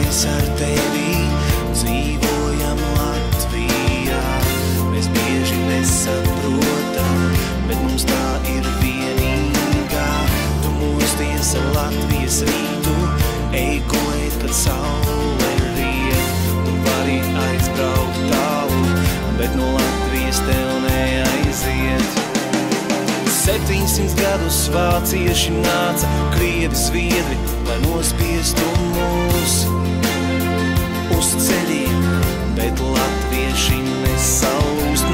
mēs ar tevi dzīvojam Latvijā. Mēs bieži nesaprotam, bet mums tā ir vienīgā. Tu mosties ar Latvijas rītu, ej gulēt, kad saule riet. Tu vari aizbraukt tālu, bet no Latvijas tev neaiziet. 700 gadus vācieši nāca, krievi, zviedri, lai nospiestu mūs uz ceļiem, bet latvieši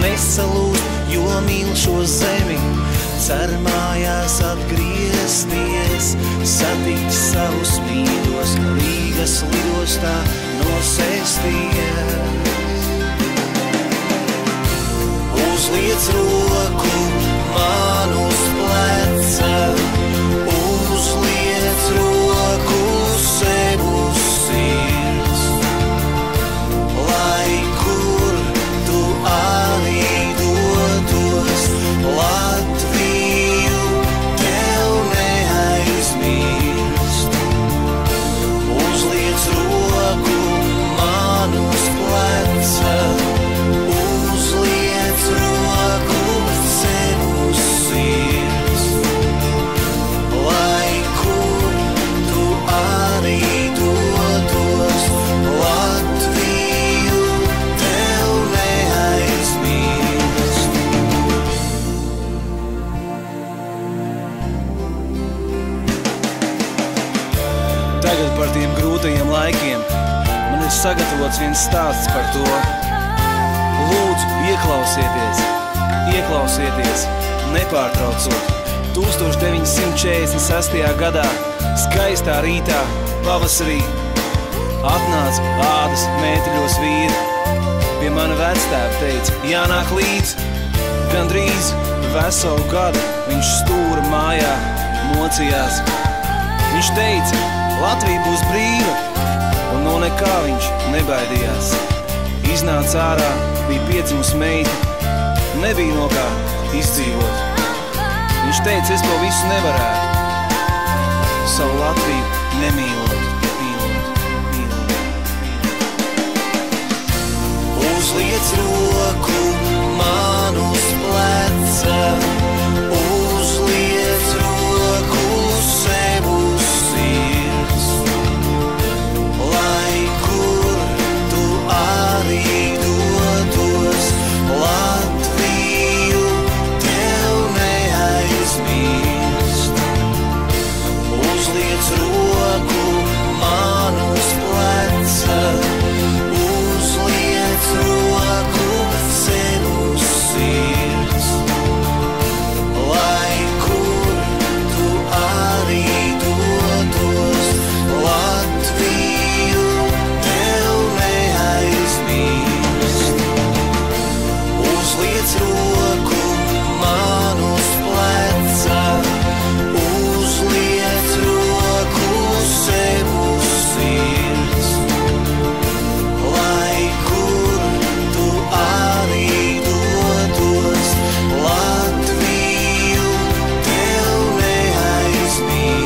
nesalūst, jo mīl šo zemi. Cer mājās atgriezties, satikt savus mīļos, Rīgas lidostā nosēsties. Uzliec roku man uz pleca, uzliec roku sev uz sirds, lai kur tu arī dotos, Latviju tev neaizmirst. Uzliec roku man uz pleca, uzliec roku sev uz sirds, lai kur tu arī dotos, Latviju tev neaizmirst. Tagad par tiem grūtajiem laikiem man ir sagatavots viens stāsts par to. Lūdzu, ieklausieties, nepārtraucot. 1946. gadā, skaistā rītā, pavasarī, atnāca ādas mēteļos vīri. Pie mana vectēva teica, jānāk līdz. Gandrīz veselu gadu viņš stūra mājā mocījās. Viņš teica, Latvija būs brīva, un no nekā viņš nebaidījās. Iznāca ārā, bija piedzimusi meita, nebija no kā izdzīvot. Viņš teica, es to visu nevarētu, savu Latviju nemīlot. Uzliec roku man uz pleca, uzliec roku sev uz sirds, lai kur tu arī dotos, Latviju tev neaizmirst. Uzliec roku man uz pleca, uzliec roku sev uz sirds, lai kur tu arī dotos, Latviju tev neaizmirst. Uzliec roku man uz pleca, uzliec roku sev uz sirds, lai kur tu arī dotos, Latviju tev neaizmirst.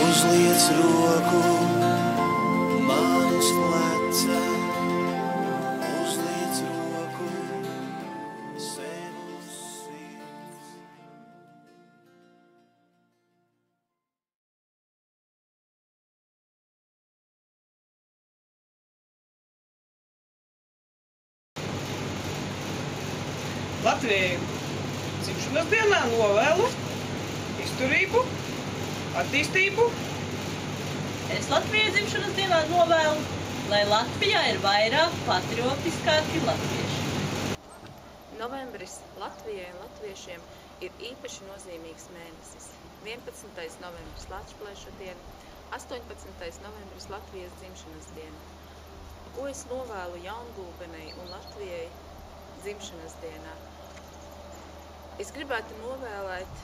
Uzliec roku man uz pleca, uzliec roku sev uz sirds. Latvijai dzimšanas dienā novēlu izturību, attīstību. Es Latvijai dzimšanas dienā novēlu, lai Latvijā ir vairāk patriotiskāki latvieši. Novembris Latvijai un latviešiem ir īpaši nozīmīgs mēnesis. 11. novembris Latviešu diena, 18. novembris Latvijas dzimšanas diena. Ko es novēlu Jaungulbenei un Latvijai dzimšanas dienā? Es gribētu novēlēt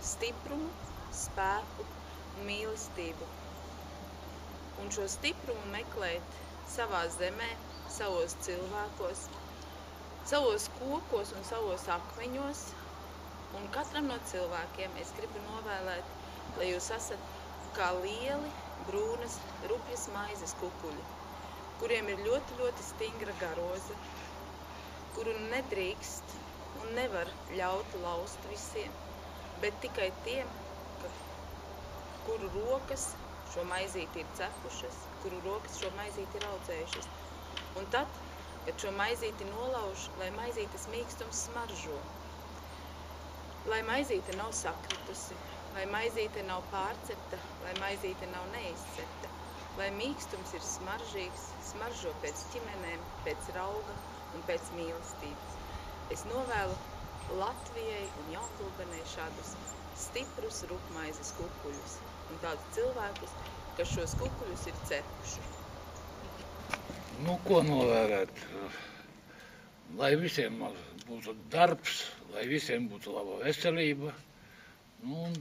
stiprumu, spēku un mīlestību. Un šo stiprumu meklēt savā zemē, savos cilvēkos, savos kokos un savos akmeņos. Un katram no cilvēkiem es gribu novēlēt, lai jūs esat kā lieli, brūnas, rupjas maizes kukuļi, kuriem ir ļoti, ļoti stingra garoza, kuru nedrīkst un nevar ļaut laust visiem, bet tikai tiem, kuru rokas šo maizīti ir cepušas, kuru rokas šo maizīti ir audzējušas. Un tad, kad šo maizīti nolauž, lai maizītes mīkstums smaržo, lai maizīte nav sakritusi, lai maizīte nav pārcepta, lai maizīte nav neizcepta, lai mīkstums ir smaržīgs, smaržo pēc ķimenēm, pēc rauga un pēc mīlestības. Es novēlu Latvijai un Jaungulbenei šādus stiprus rupmaizes kukuļus un tādus cilvēkus, kas šos kukuļus ir cepuši. Nu, ko novērēt? Lai visiem būtu darbs, lai visiem būtu laba veselība, nu, un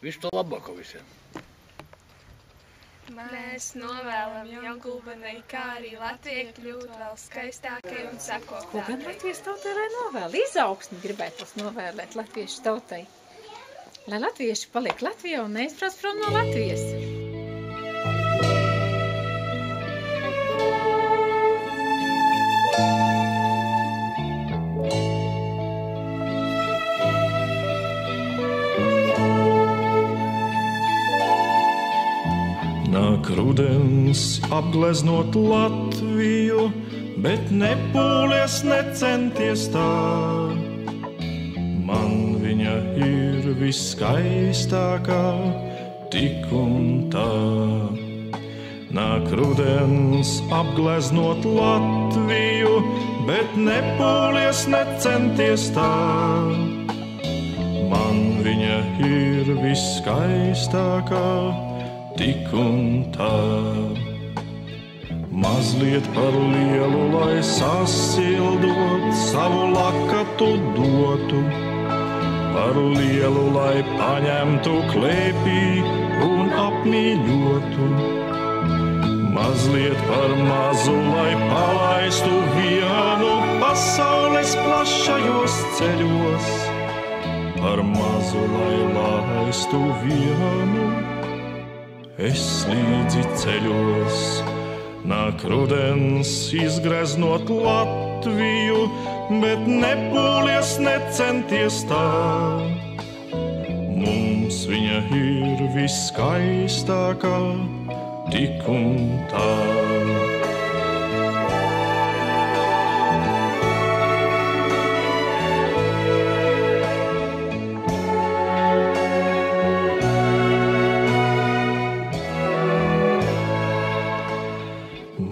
visu to labāko visiem. Mēs novēlam Jaungulbenei, kā arī Latvijai kļūt vēl skaistākai un sakotākai. Ko gan Latvijas tautai lai novēl? Izaugsmi gribētos novēlēt latviešu tautai. Lai latvieši paliek Latvijā un neizbrauc prom no Latvijas. Nāk rudens apgleznot Latviju, bet nepūlies, necenties tā. Man viņa ir viskaistākā, tik un tā. Nāk rudens apgleznot Latviju, bet nepūlies, necenties tā. Man viņa ir viskaistākā, tik un tā. Mazliet par lielu, lai sasildot, savu lakatu dotu, par lielu, lai paņemtu klēpī un apmīļotu. Mazliet par mazu, lai palaistu vienu pasaules plašajos ceļos, par mazu, lai laistu vienu es līdzi ceļos. Nāk rudens izgreznot Latviju, bet nepūlies, necenties tā. Mums viņa ir viskaistākā, tik un tā.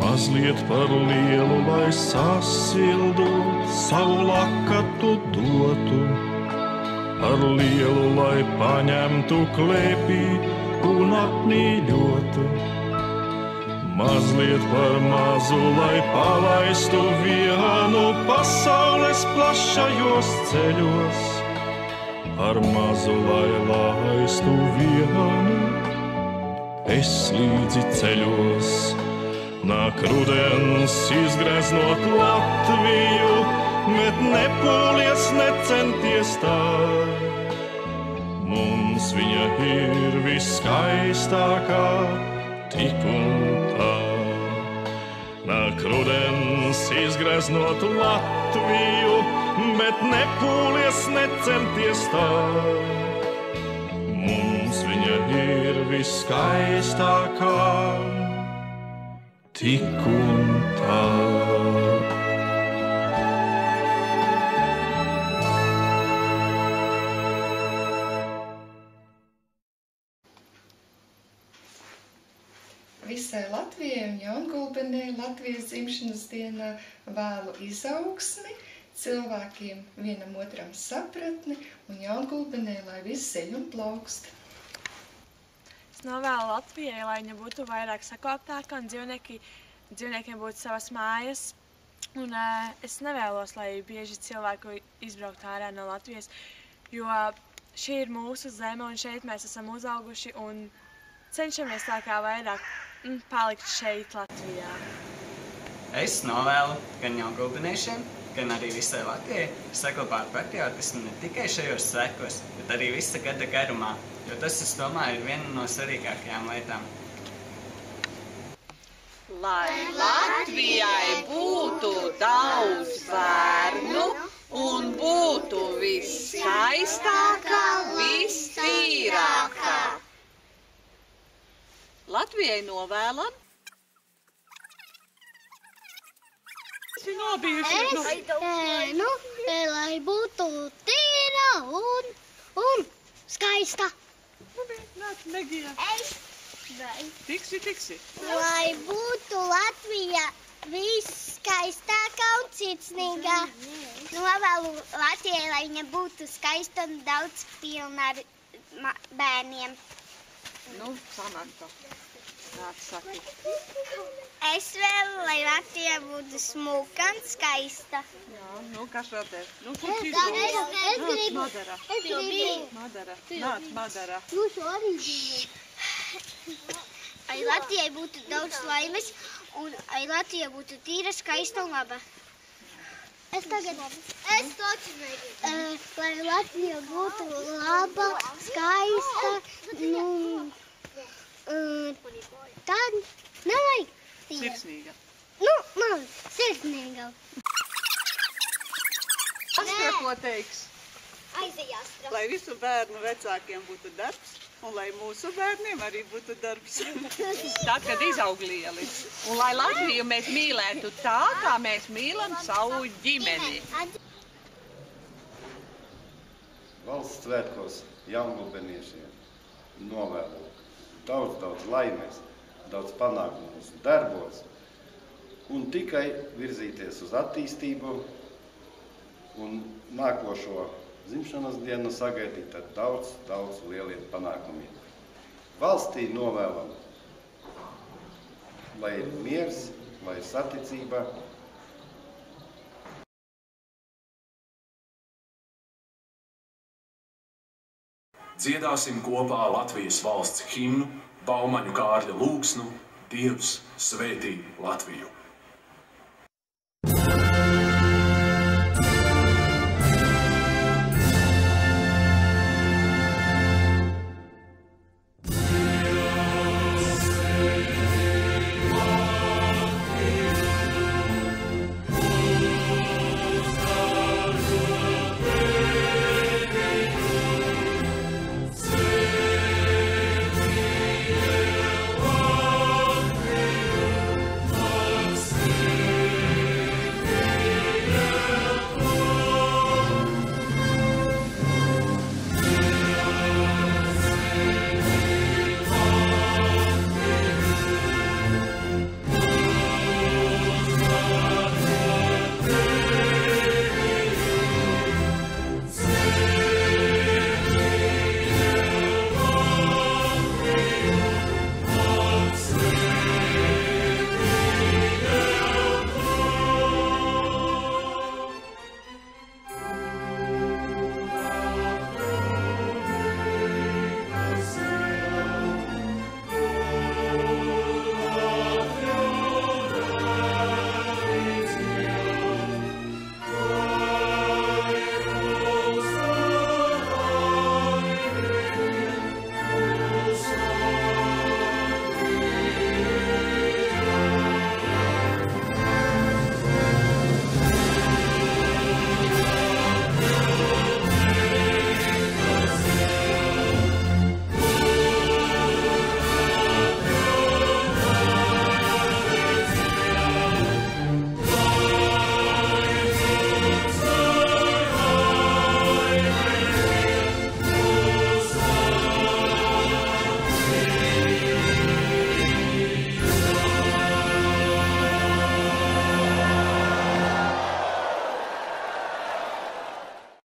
Mazliet par lielu, lai sasildot, savu lakatu dotu, par lielu, lai paņemtu klēpī un apmīļotu. Mazliet par mazu, lai palaistu vienu pasaules plašajos ceļos, par mazu, lai laistu vienu es līdzi ceļos. Nāk rudens izgreznot Latviju, bet nepūlies, necenties tā. Mums viņa ir viskaistākā, tik un tā. Nāk rudens izgreznot Latviju, bet nepūlies, necenties tā. Mums viņa ir viskaistākā, tik un tā. Visai Latvijai un Jaungulbenei Latvijas dzimšanas dienā vēlu izaugsmi, cilvēkiem vienam otram sapratni un Jaungulbenei, lai viss ceļ un plaukst. Novēlu Latvijai, lai viņa būtu vairāk sakoptāka un dzīvniekiem būtu savas mājas. Un es nevēlos, lai bieži cilvēku izbrauktu ārā no Latvijas, jo šī ir mūsu zeme un šeit mēs esam uzauguši un cenšamies tā kā vairāk palikt šeit Latvijā. Es novēlu gan jaungulbeniešiem, gan arī visai Latvijai saglabāt patriotismu ne tikai šajos svētkos, bet arī visa gada garumā, jo jo tas, es domāju, ir viena no svarīgākajām lietām. Lai Latvijai būtu daudz bērnu un būtu visskaistākā, vistīrākā. Latvijai novēlam. Lai būtu tīra un skaista. Nāc, Megija. Tiksi. Lai būtu Latvija visskaistākā un sirsnīgā. Novēlu Latvijai, lai viņa būtu skaista un daudz pilna ar bērniem. Samanta. Nāc, saki. Es vēlu, lai Latvija būtu smuka un skaista. Jā, kas vēl te? Es gribu. Madara. Nāc, Madara. Lai Latvijai būtu daudz laimes un lai Latvija būtu tīra, skaista un laba. Es taču negribu. Lai Latvija būtu laba, skaista, tad nevajag tīra. Sirsnīga. Sirsnīga. Astra, ko teiks? Aizejāstra. Lai visu bērnu vecākiem būtu darbs, un lai mūsu bērniem arī būtu darbs. Tad, kad izaug lieli. Un lai Latviju mēs mīlētu tā, kā mēs mīlam savu ģimeni. Valsts svētkos jaungulbeniešiem novēlu daudz laimes, daudz panākumus darbos un tikai virzīties uz attīstību un nākošo dzimšanas dienu sagaidīt ar daudz lieliem panākumiem. Valstī novēlam, lai ir miers, lai ir saticība. Dziedāsim kopā Latvijas valsts himnu, Baumaņu Kārļa lūgsnu, Dievs svētī Latviju.